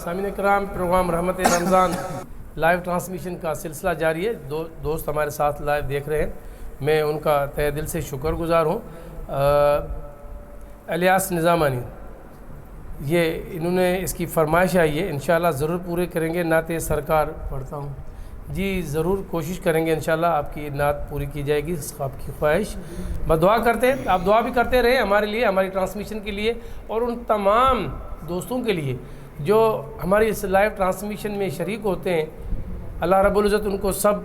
سامعین کرام، پروگرام رحمت رمضان لائیو ٹرانسمیشن کا سلسلہ جاری ہے. دوست ہمارے ساتھ لائیو دیکھ رہے ہیں، میں ان کا تہ دل سے شکر گزار ہوں. الیاس نظامانی، یہ انہوں نے اس کی فرمائش آئی ہے، انشاءاللہ ضرور پورے کریں گے. نعت سرکار پڑھتا ہوں جی، ضرور کوشش کریں گے انشاءاللہ آپ کی نعت پوری کی جائے گی، آپ کی خواہش. بس دعا کرتے ہیں، آپ دعا بھی کرتے رہیں ہمارے لیے، ہماری ٹرانسمیشن کے لیے، اور ان تمام دوستوں کے لیے جو ہماری اس لائیو ٹرانسمیشن میں شریک ہوتے ہیں. اللہ رب العزت ان کو سب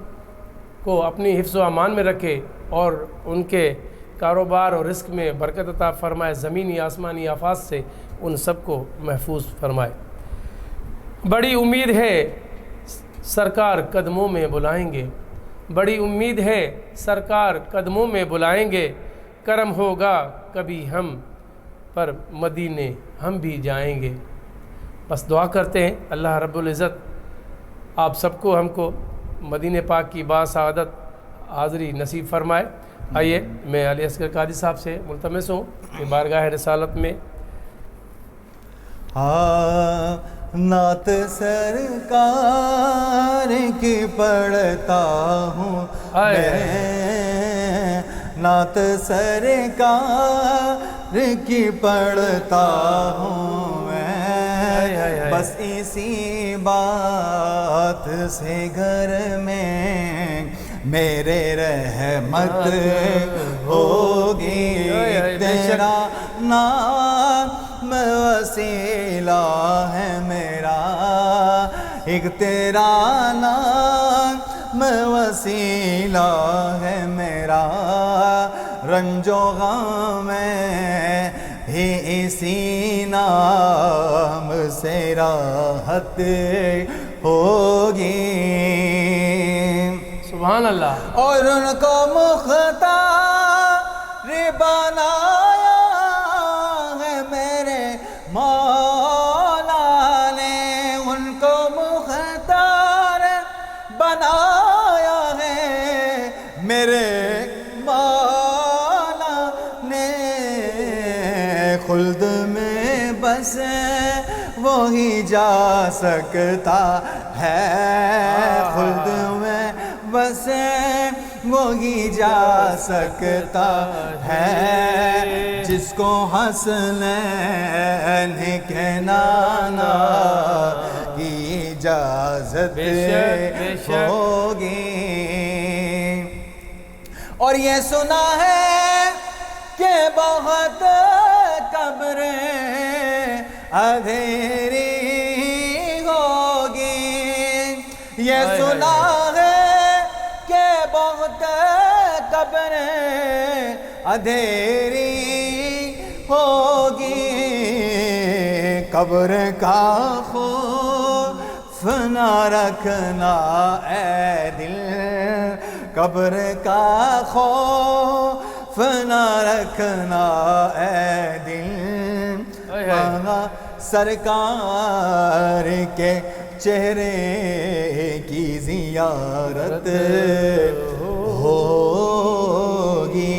کو اپنی حفظ و امان میں رکھے اور ان کے کاروبار اور رزق میں برکت عطا فرمائے، زمینی آسمانی آفات سے ان سب کو محفوظ فرمائے. بڑی امید ہے سرکار قدموں میں بلائیں گے، بڑی امید ہے سرکار قدموں میں بلائیں گے. کرم ہوگا کبھی ہم پر مدینے ہم بھی جائیں گے. بس دعا کرتے ہیں اللہ رب العزت آپ سب کو، ہم کو مدینہ پاک کی باسعادت حاضری نصیب فرمائے. آئیے میں علی اصغر قادری صاحب سے ملتمس ہوں کہ بارگاہ رسالت میں نعت سرکار کی پڑھتا ہوں میں، نعت سرکار کی پڑھتا ہوں میں. بس اسی بات سے گھر میں میرے رحمت ہوگی. تیرا نام وسیلہ ہے میرا، ایک تیرا نام وسیلہ ہے میرا. رنج و غم میں ہی اسی نام سے راحت ہوگی. سبحان اللہ. اور ان کو مختار بنایا ہے میرے مولا نے، ان کو مختار بنایا ہے میرے مولا نے. خلد میں بس وہی جا سکتا ہے، خلد میں بس وہی جا سکتا ہے جس کو حسنین کے نانا کی اجازت ہوگی. اور یہ سنا ہے کہ بہت قبریں اندھیری ہوگی. یہ سنا ہے کہ بہت قبریں اندھیری ہوگی. قبر کا خوف نہ رکھنا اے دل، قبر کا خوف نہ رکھنا اے دل. وہاں سرکار کے چہرے کی زیارت ہوگی.